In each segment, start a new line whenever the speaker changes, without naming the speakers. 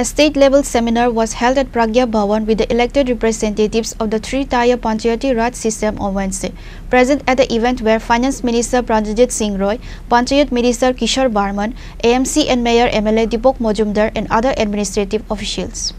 A state-level seminar was held at Pragya Bhawan with the elected representatives of the three-tier Panchayati Raj system on Wednesday. Present at the event were Finance Minister Pranjit Singh Roy, Panchayat Minister Kishore Barman, AMC and Mayor MLA Deepak Majumdar and other administrative officials.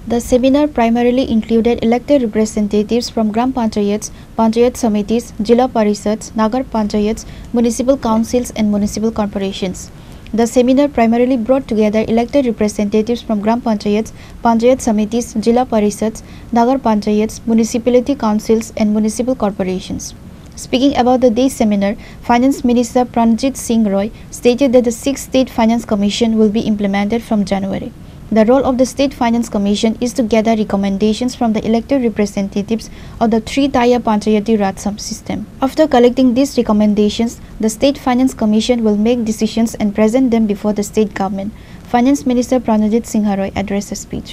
The seminar primarily included elected representatives from Gram Panchayats, Panchayat Samitis, Jilla Parishads, Nagar Panchayats, municipal councils and municipal corporations. The seminar primarily brought together elected representatives from Gram Panchayats, Panchayat Samitis, Jilla Parishads, Nagar Panchayats, municipality councils and municipal corporations. Speaking about the day's seminar, Finance Minister Pranjit Singh Roy stated that the 6th State Finance Commission will be implemented from January. The role of the State Finance Commission is to gather recommendations from the elected representatives of the three-tier Panchayati Raj system. After collecting these recommendations, the State Finance Commission will make decisions and present them before the state government. Finance Minister Pranjit Singh Roy addressed a speech.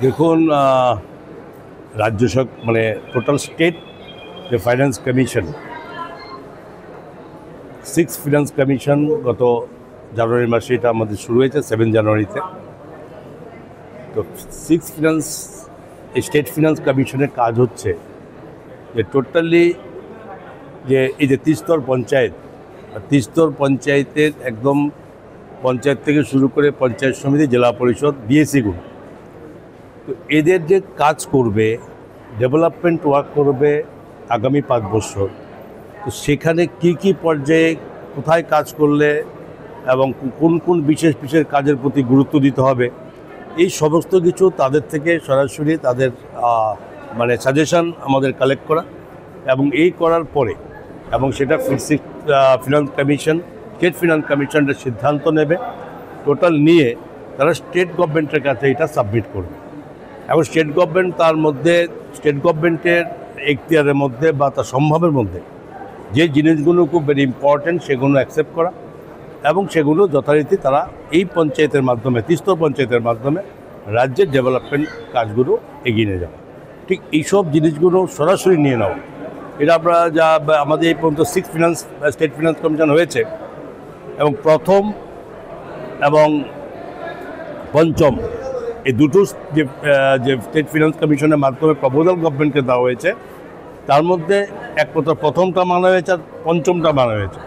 দেখুন রাজ্য মানে total state যে finance commission 6 finance commission গত জানুয়ারি মাসে এটা আমাদের শুরু হয়েছে 7 জানুয়ারিতে। তো 6 ফিনান্স স্টেট ফিনান্স কমিশনের কাজ হচ্ছে যে টোটালি যে এই যে 30 পঞ্চায়েত 30 পঞ্চায়েতের একদম পঞ্চায়েত থেকে শুরু করে পঞ্চায়েত সমিতি জেলা পরিষদ বিএসিগুলো, তো এদের যে কাজ করবে ডেভেলপমেন্ট ওয়ার্ক করবে আগামী 5 বছর, তো সেখানে কি পর্যায়ে কোথায় কাজ করলে এবং কোন কোন বিশেষ কাজের প্রতি গুরুত্ব দিতে হবে, এই সমস্ত কিছু তাদের থেকে সরাসরি তাদের মানে সাজেশন আমাদের কালেক্ট করা এবং এই করার পরে এবং সেটা ফিনান্স কমিশন স্টেট ফিনান্স কমিশনের সিদ্ধান্ত নেবে, টোটাল নিয়ে তারা স্টেট গভর্নমেন্টের কাছে এটা সাবমিট করবে এবং স্টেট গভর্নমেন্ট তার মধ্যে স্টেট গভর্নমেন্টের এখতিয়ারের মধ্যে বা তার সম্ভবের মধ্যে যে জিনিসগুলো খুব ভেরি ইম্পর্ট্যান্ট সেগুলো অ্যাকসেপ্ট করা এবং সেগুলো যথারীতি তারা এই পঞ্চায়েতের মাধ্যমে 30 পঞ্চায়েতের মাধ্যমে রাজ্যের ডেভেলপমেন্ট কাজগুলো এগিয়ে নিয়ে যাওয়া। ঠিক এইসব জিনিসগুলো সরাসরি নিয়ে নেওয়া, এটা আমরা যা আমাদের এই পর্যন্ত 6 স্টেট ফিনান্স কমিশন হয়েছে এবং প্রথম এবং পঞ্চম এই দুটো যে স্টেট ফিনান্স কমিশনের মাধ্যমে প্রপোজাল গভর্নমেন্টকে দেওয়া হয়েছে তার মধ্যে এক কথা প্রথমটা মানা হয়েছে আর পঞ্চমটা মানা হয়েছে।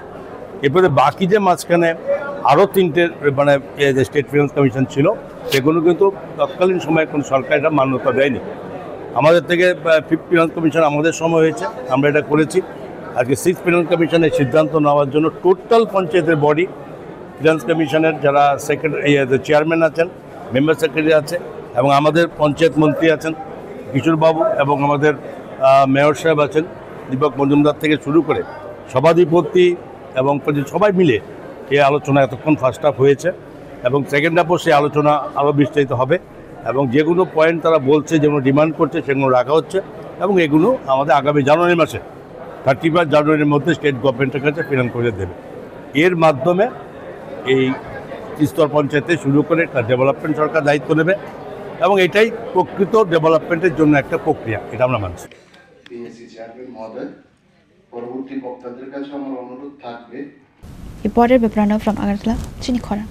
এরপরে বাকি যে মাঝখানে আরও 3টে মানে যে স্টেট ফিনান্স কমিশন ছিল সেগুলো কিন্তু তৎকালীন সময়ে কোনো সরকার এটা মান্যতা দেয়নি। আমাদের থেকে 5th ফিনান্স কমিশন আমাদের সময় হয়েছে, আমরা এটা করেছি। আজকে 6th ফিনান্স কমিশনের সিদ্ধান্ত নেওয়ার জন্য টোটাল পঞ্চায়েতের বডি ফিনান্স কমিশনের যারা চেয়ারম্যান আছেন, মেম্বার সেক্রেটারি আছে এবং আমাদের পঞ্চায়েত মন্ত্রী আছেন কিশোরবাবু এবং আমাদের মেয়র সাহেব আছেন দীপক মজুমদার থেকে শুরু করে সভাধিপতি এবং সবাই মিলে এই আলোচনা এতক্ষণ ফার্স্ট হাফ হয়েছে এবং সেকেন্ড হাফও সেই আলোচনা আরও বিস্তারিত হবে এবং যেগুলো পয়েন্ট তারা বলছে যেগুলো ডিমান্ড করছে সেগুলো রাখা হচ্ছে এবং এগুলো আমাদের আগামী জানুয়ারি মাসে 31 জানুয়ারির মধ্যে স্টেট গভর্নমেন্টের কাছে প্রেরণ করে দেবে। এর মাধ্যমে এই 30 পঞ্চায়েতে শুরু করে একটা ডেভেলপমেন্ট সরকার দায়িত্ব নেবে এবং এটাই প্রকৃত ডেভেলপমেন্টের জন্য একটা প্রক্রিয়া, এটা আমরা মানছি।
চেয়ারম্যান মহোদয়, পরবর্তী বক্তাদের কাছে আমার অনুরোধ থাকবে।
Reported by Pranav from Agartala, Chinikhora.